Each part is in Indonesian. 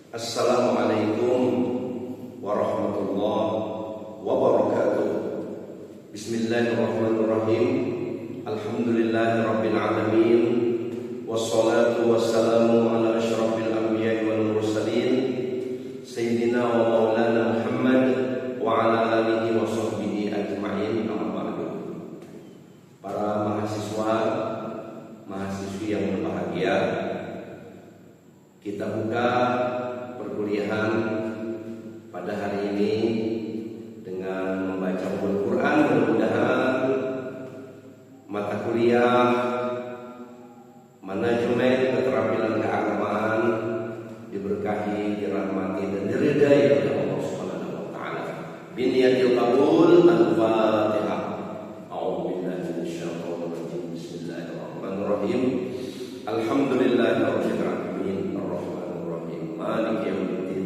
Assalamualaikum warahmatullahi wabarakatuh. Bismillahirrahmanirrahim. Alhamdulillahirabbil alamin. Wassalatu wassalamu ala asyrafil anbiya'i wal mursalin sayyidina wa maulana Muhammad wa ala alihi wa sahbihi ajma'in. Amma ba'du. Para mahasiswa, mahasiswi yang berbahagia, kita buka perkuliahan pada hari ini dengan membaca Al-Quran. Mudah-mudahan mata kuliah manajemen keterampilan keagamaan diberkahi, dirahmati dan diridai oleh Allah Subhanahu wa taala. Biniyatil qabul. Al-Fatihah. A'udzubillahi minasyaitonir rajim. Bismillahirrahmanirrahim. Alhamdulillahirabbil alamin. Maliki yaumiddin.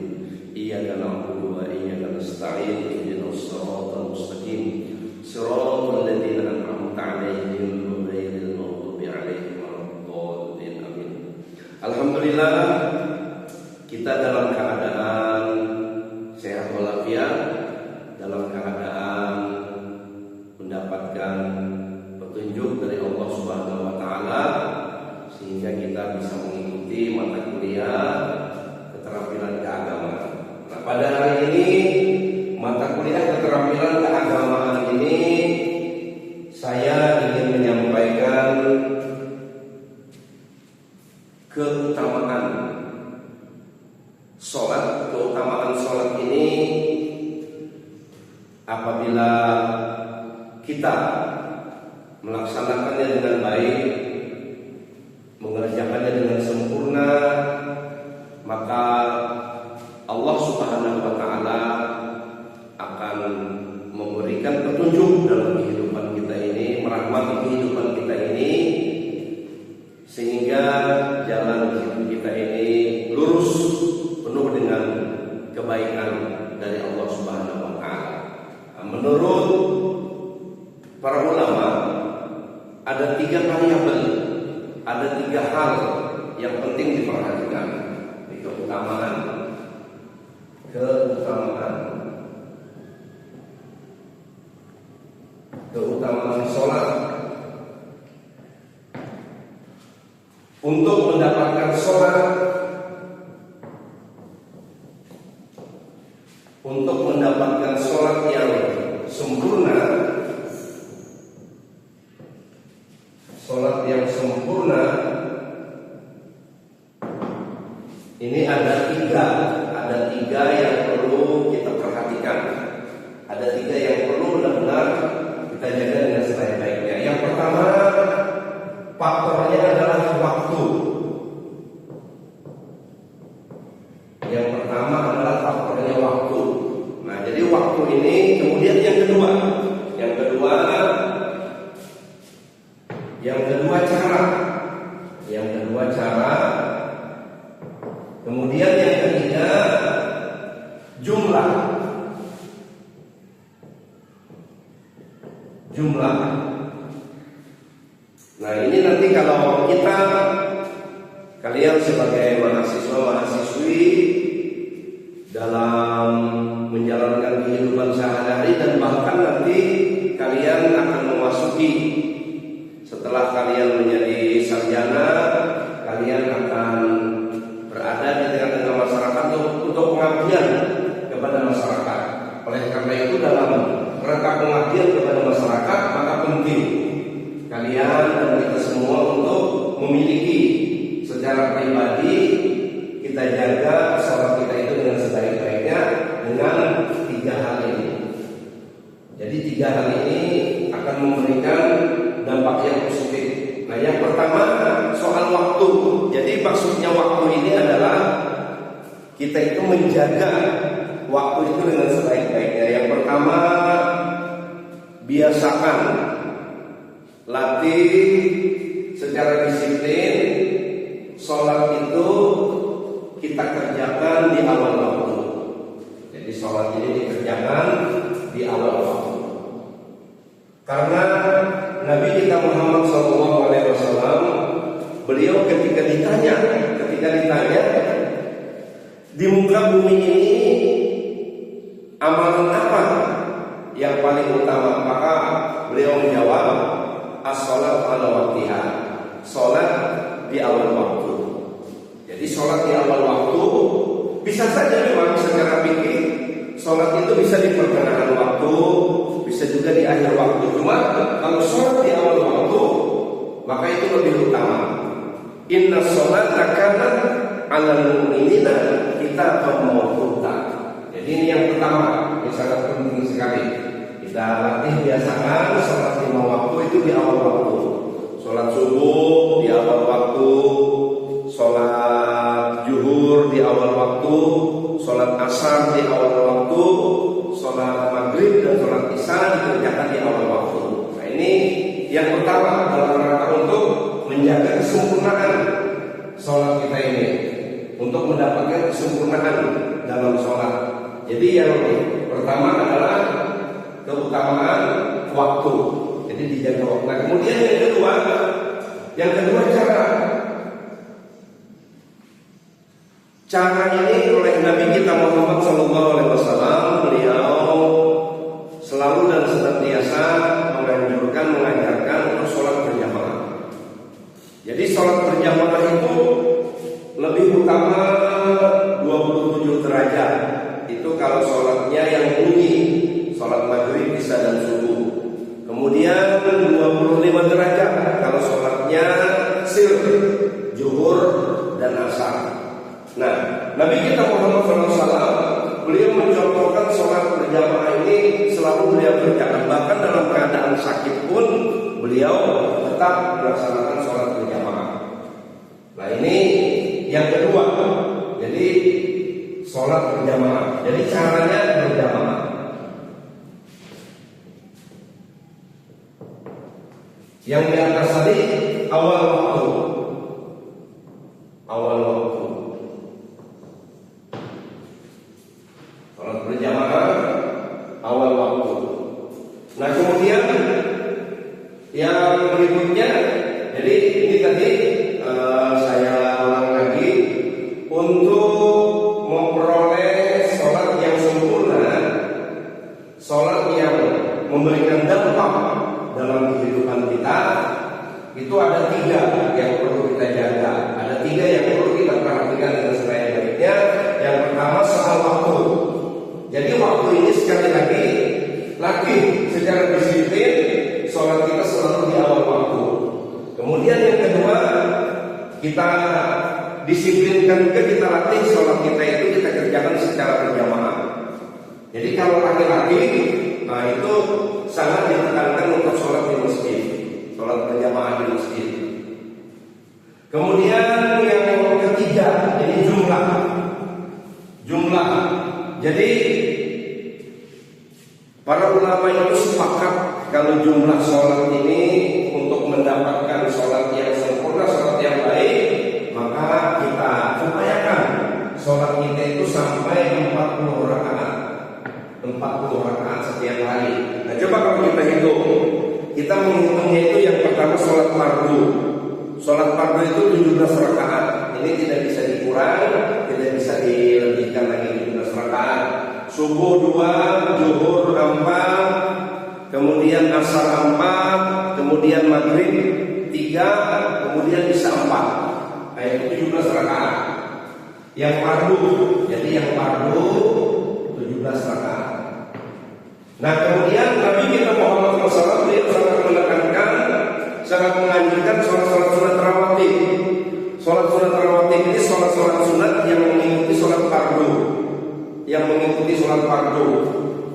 Iyyaka na'budu wa iyyaka nasta'in. Ihdinas siratal mustaqim. Siratal ladzina an'amta 'alaihim ghairil maghdubi 'alaihim waladdallin. Amin. Alhamdulillah, kita dalam keadaan sehat walafiat, dalam keadaan mendapatkan petunjuk dari Allah Subhanahu wa taala sehingga kita bisa mengikuti mata kuliah keterampilan keagamaan. Nah, pada hari ini mata kuliah keterampilan keagamaan ini saya ingin menyampaikan keutamaan sholat. Keutamaan sholat ini apabila kita melaksanakannya dengan baik, mengerjakannya dengan sempurna, maka Allah Subhanahu wa taala akan memberikan petunjuk dalam kehidupan kita ini, merahmati kehidupan kita ini, sehingga jalan hidup kita ini lurus, penuh dengan kebaikan dari Allah Subhanahu wa taala. Menurut para ulama, ada 3 variabel, ada 3 hal yang penting diperhatikan. Keutamaan sholat. Untuk mendapatkan sholat, untuk mendapatkan sholat yang sempurna, sholat yang sempurna ini ada 3 yang perlu kita perhatikan. Ada 3 yang perlu benar-benar kita jaga dengan sebaik-baiknya. Yang pertama, faktornya adalah waktu. Yang pertama adalah faktornya waktu. Nah, jadi waktu ini, kemudian yang kedua cara. Kemudian yang ketiga, jumlah. Nah, ini nanti kalau kita, kalian sebagai mahasiswa mahasiswi dalam menjalankan kehidupan sehari-hari, dan bahkan nanti kalian akan memasuki, setelah kalian menjadi sarjana, kalian akan berada di tengah-tengah masyarakat untuk pengabdian kepada masyarakat. Oleh karena itu, dalam rangka pengabdian kepada masyarakat, maka penting kalian dan kita semua untuk memiliki secara pribadi, kita jaga sholat kita itu dengan sebaik-baiknya dengan 3 hal ini. Jadi 3 hal ini akan memberikan dampak yang positif. Nah, yang pertama soal waktu. Jadi maksudnya waktu ini adalah kita itu menjaga waktu itu dengan sebaik-baiknya. Yang pertama, biasakan, latih secara disiplin sholat itu kita kerjakan di awal waktu. Jadi sholat ini dikerjakan di awal waktu. Karena Nabi kita Muhammad SAW, beliau ketika ditanya di muka bumi ini amalan apa yang paling utama? Maka beliau menjawab, as-sholat ala waktiha, sholat di awal waktu. Jadi sholat di awal waktu bisa saja memang secara fikih sholat itu bisa di pertengahan waktu, bisa juga di akhir waktu. Cuma kalau sholat di awal waktu, maka itu lebih utama. Inna sholata kanat 'alal mu'minina kitaban mawquta. Jadi ini yang pertama, yang sangat penting sekali. Kita latih biasakan sholat 5 waktu itu di awal waktu. Sholat subuh di awal waktu, sholat zuhur di awal waktu, sholat asar di awal waktu, sholat maghrib dan sholat isya dikerjakan di awal waktu. Nah ini yang pertama dalam rangka untuk menjaga kesempurnaan sholat kita ini, untuk mendapatkan kesempurnaan dalam sholat. Jadi yang pertama adalah keutamaan waktu. Jadi dijaga waktu. Nah kemudian yang kedua cara ini oleh Nabi kita Muhammad SAW, beliau selalu dan senantiasa mengajarkan untuk sholat berjamaah. Jadi sholat berjamaah itu lebih utama 27 derajat. Itu kalau sholatnya yang bunyi, sholat maghrib, isya dan subuh. Kemudian 25 derajat kalau sholatnya sir, zuhur dan asar. Nah, Nabi kita Muhammad SAW, beliau mencontohkan sholat berjamaah ini selalu beliau kerjakan. Bahkan dalam keadaan sakit pun beliau tetap melaksanakan sholat berjamaah. Nah ini yang kedua. Jadi sholat berjamaah. Jadi caranya berjamaah. Yang di atas tadi awal waktu. Sholat berjamaah awal waktu. Nah kemudian yang berikutnya, jadi ini tadi saya ulang lagi, untuk memperoleh sholat yang sempurna, sholat yang memberikan dampak dalam kehidupan kita, itu ada 3 yang perlu kita jaga. Ada 3 yang perlu kita perhatikan dengan sebaik-baiknya. Yang pertama soal waktu. Jadi waktu ini sekali lagi latih secara disiplin sholat kita selalu di awal waktu. Kemudian yang kedua, kita disiplinkan juga, kita latih sholat kita itu kita kerjakan secara berjamaah. Jadi kalau laki-laki, nah itu sangat ditekankan untuk sholat di masjid, sholat berjamaah di masjid. Kemudian yang ketiga, jadi jumlah. Jadi para ulama itu sepakat kalau jumlah sholat ini untuk mendapatkan sholat yang sempurna, sholat yang baik, maka kita upayakan sholat kita itu sampai 40 rakaat. 40 rakaat setiap hari. Nah coba kalau kita hitung, kita menghitungnya itu yang pertama sholat fardu. Sholat fardu itu 17 rakaat. Ini tidak bisa dikurang, tidak bisa dilebihkan lagi 17 rakaat. Subuh 2, zuhur 4, kemudian asar 4, kemudian maghrib 3, kemudian isya 4. Nah itu 17 rakaat. Yang fardu, jadi yang fardu 17 rakaat. Nah kemudian Nabi kita Muhammad SAW dia sangat menekankan, sangat menganjurkan sholat-sholat sunat rawatib. Sholat-sholat rawatib ini sholat-sholat sunat yang mengikuti sholat fardu, yang mengikuti sholat fardu.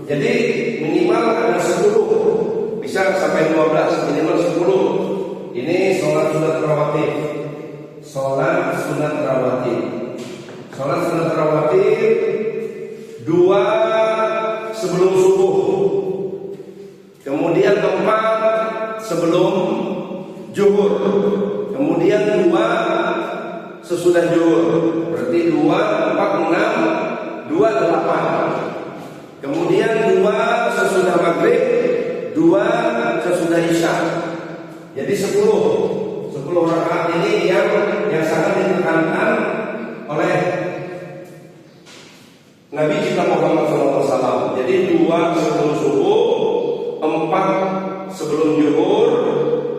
Jadi minimal ada 10, bisa sampai 12, minimal 10. Ini sholat sunat rawatib. Sholat sunat rawatib. Sholat sunat rawatib 2 sebelum subuh, kemudian 4 sebelum zuhur, kemudian 2 sesudah zuhur. Berarti 2, 4, 6, 2, 8. Kemudian 2 sesudah maghrib, 2 sesudah isya. Jadi 10 rakaat ini yang sangat ditekankan oleh Nabi kita Muhammad SAW. Jadi 2 sebelum subuh, 4 sebelum zuhur,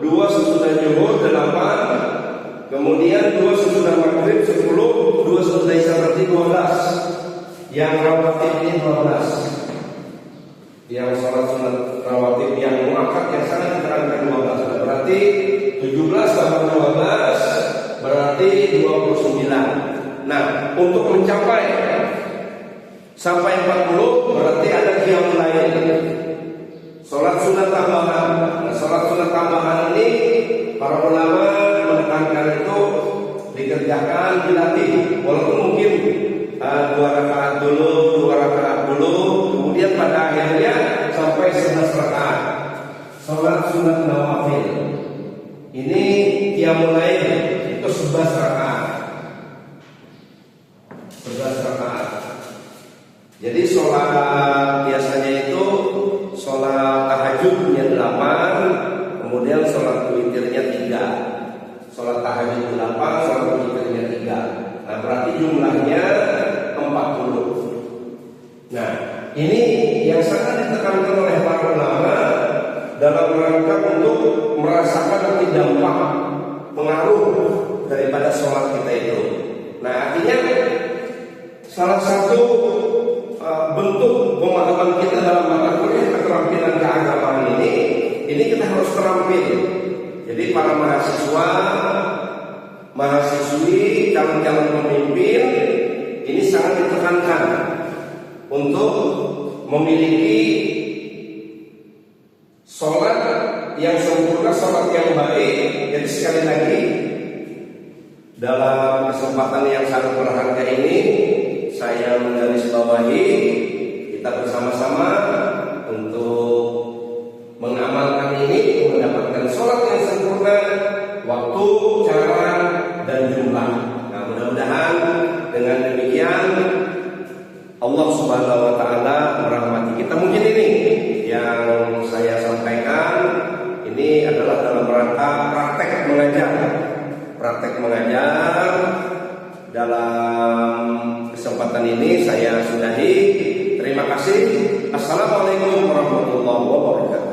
2 sesudah zuhur, 8, kemudian 2 sesudah maghrib 10, 2 sesudah isya berarti 12. Yang rawatib ini 12. Yang sholat sunat rawatib yang muakkad yang sangat diterangkan 12. Berarti 17 tambah 12 berarti 29. Nah, untuk mencapai sampai 40 berarti ada qiyamul lail. Sholat sunat tambahan. Nah, sholat sunat tambahan ini para ulama menekankan itu dikerjakan dilatih. Walaupun mungkin 2 rakaat dulu, 2 rakaat dulu, kemudian pada akhirnya sampai 11 rakaat. Sholat sunat nawafil. Ini qiyamul lail itu 11 rakaat. 11 rakaat. Jadi sholat biasanya itu sholat tahajudnya 8, kemudian sholat witirnya 3. Sholat tahajud 8, sholat witirnya 3. Nah, berarti jumlahnya 40. Nah, ini yang sangat ditekankan oleh para ulama dalam rangka untuk merasakan nanti dampak pengaruh daripada sholat kita itu. Nah, artinya salah satu bentuk pemahaman kita dalam mata kuliah keterampilan keagamaan ini kita harus terampil. Jadi para mahasiswa, mahasiswi, calon-calon pemimpin ini sangat ditekankan untuk memiliki sholat yang sempurna, sholat yang baik. Jadi sekali lagi dalam kesempatan yang sangat berharga ini saya menggarisbawahi kita bersama-sama untuk mengamalkan ini, mendapatkan sholat yang sempurna, waktu, cara, dan jumlah. Nah, mudah-mudahan dengan demikian Allah Subhanahu wa Ta'ala merahmati kita. Mungkin ini yang saya sampaikan ini adalah dalam rangka praktek mengajar. Praktek mengajar. Dalam kesempatan ini saya sudahi. Terima kasih. Assalamualaikum warahmatullahi wabarakatuh.